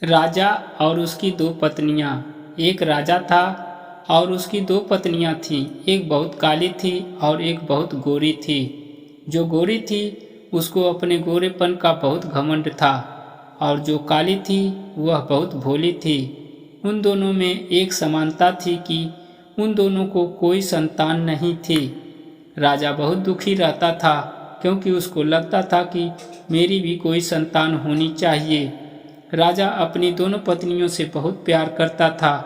राजा और उसकी दो पत्नियां। एक राजा था और उसकी दो पत्नियां थीं। एक बहुत काली थी और एक बहुत गोरी थी। जो गोरी थी उसको अपने गोरेपन का बहुत घमंड था और जो काली थी वह बहुत भोली थी। उन दोनों में एक समानता थी कि उन दोनों को कोई संतान नहीं थी। राजा बहुत दुखी रहता था क्योंकि उसको लगता था कि मेरी भी कोई संतान होनी चाहिए। राजा अपनी दोनों पत्नियों से बहुत प्यार करता था,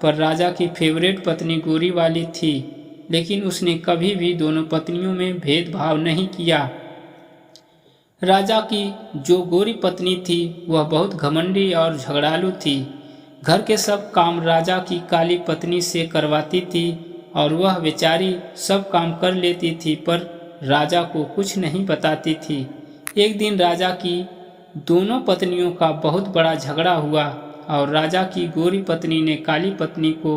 पर राजा की फेवरेट पत्नी गोरी वाली थी, लेकिन उसने कभी भी दोनों पत्नियों में भेदभाव नहीं किया। राजा की जो गोरी पत्नी थी वह बहुत घमंडी और झगड़ालू थी। घर के सब काम राजा की काली पत्नी से करवाती थी और वह बेचारी सब काम कर लेती थी, पर राजा को कुछ नहीं बताती थी। एक दिन राजा की दोनों पत्नियों का बहुत बड़ा झगड़ा हुआ और राजा की गोरी पत्नी ने काली पत्नी को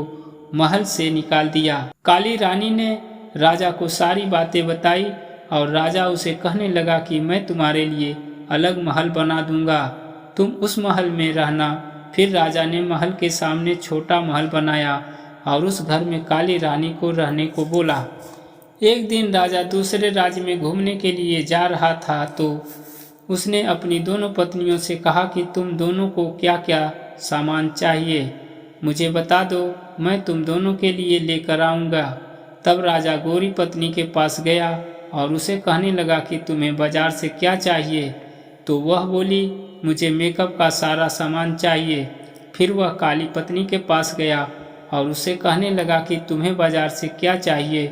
महल से निकाल दिया। काली रानी ने राजा को सारी बातें बताई और राजा उसे कहने लगा कि मैं तुम्हारे लिए अलग महल बना दूंगा, तुम उस महल में रहना। फिर राजा ने महल के सामने छोटा महल बनाया और उस घर में काली रानी को रहने को बोला। एक दिन राजा दूसरे राज्य में घूमने के लिए जा रहा था तो उसने अपनी दोनों पत्नियों से कहा कि तुम दोनों को क्या क्या सामान चाहिए मुझे बता दो, मैं तुम दोनों के लिए लेकर आऊँगा। तब राजा गोरी पत्नी के पास गया और उसे कहने लगा कि तुम्हें बाजार से क्या चाहिए, तो वह बोली मुझे मेकअप का सारा सामान चाहिए। फिर वह काली पत्नी के पास गया और उसे कहने लगा कि तुम्हें बाजार से क्या चाहिए।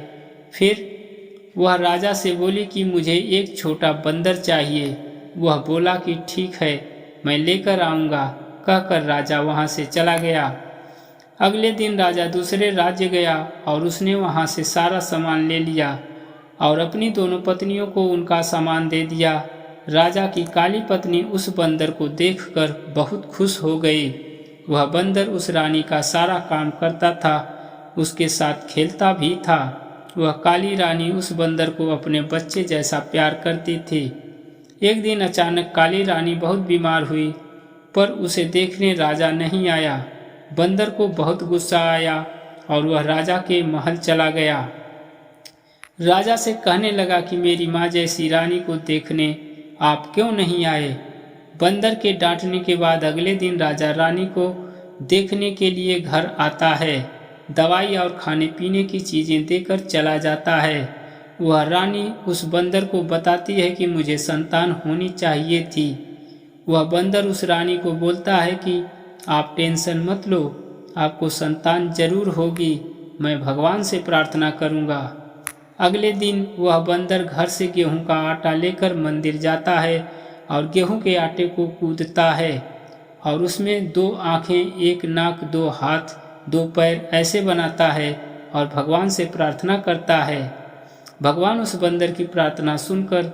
फिर वह राजा से बोली कि मुझे एक छोटा बंदर चाहिए। वह बोला कि ठीक है, मैं लेकर आऊँगा। कहकर राजा वहाँ से चला गया। अगले दिन राजा दूसरे राज्य गया और उसने वहाँ से सारा सामान ले लिया और अपनी दोनों पत्नियों को उनका सामान दे दिया। राजा की काली पत्नी उस बंदर को देखकर बहुत खुश हो गई। वह बंदर उस रानी का सारा काम करता था, उसके साथ खेलता भी था। वह काली रानी उस बंदर को अपने बच्चे जैसा प्यार करती थी। एक दिन अचानक काली रानी बहुत बीमार हुई, पर उसे देखने राजा नहीं आया। बंदर को बहुत गुस्सा आया और वह राजा के महल चला गया। राजा से कहने लगा कि मेरी माँ जैसी रानी को देखने आप क्यों नहीं आए। बंदर के डांटने के बाद अगले दिन राजा रानी को देखने के लिए घर आता है। दवाई और खाने पीने की चीज़ें देकर चला जाता है। वह रानी उस बंदर को बताती है कि मुझे संतान होनी चाहिए थी। वह बंदर उस रानी को बोलता है कि आप टेंशन मत लो, आपको संतान जरूर होगी, मैं भगवान से प्रार्थना करूँगा। अगले दिन वह बंदर घर से गेहूं का आटा लेकर मंदिर जाता है और गेहूं के आटे को कूदता है और उसमें 2 आँखें, 1 नाक, 2 हाथ, 2 पैर ऐसे बनाता है और भगवान से प्रार्थना करता है। भगवान उस बंदर की प्रार्थना सुनकर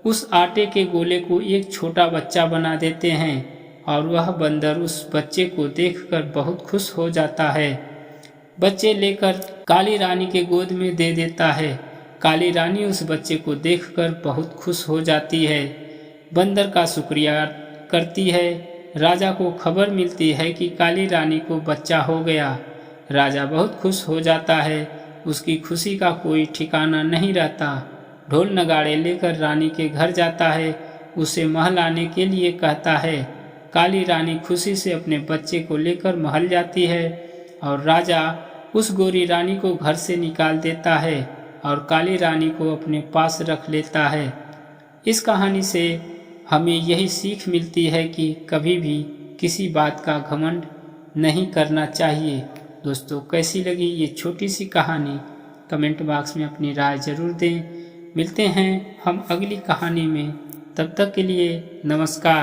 उस आटे के गोले को एक छोटा बच्चा बना देते हैं और वह बंदर उस बच्चे को देखकर बहुत खुश हो जाता है। बच्चे लेकर काली रानी के गोद में दे देता है। काली रानी उस बच्चे को देखकर बहुत खुश हो जाती है, बंदर का शुक्रिया करती है। राजा को खबर मिलती है कि काली रानी को बच्चा हो गया। राजा बहुत खुश हो जाता है, उसकी खुशी का कोई ठिकाना नहीं रहता। ढोल नगाड़े लेकर रानी के घर जाता है, उसे महल आने के लिए कहता है। काली रानी खुशी से अपने बच्चे को लेकर महल जाती है और राजा उस गोरी रानी को घर से निकाल देता है और काली रानी को अपने पास रख लेता है। इस कहानी से हमें यही सीख मिलती है कि कभी भी किसी बात का घमंड नहीं करना चाहिए। दोस्तों, कैसी लगी ये छोटी सी कहानी? कमेंट बॉक्स में अपनी राय जरूर दें। मिलते हैं हम अगली कहानी में, तब तक के लिए नमस्कार।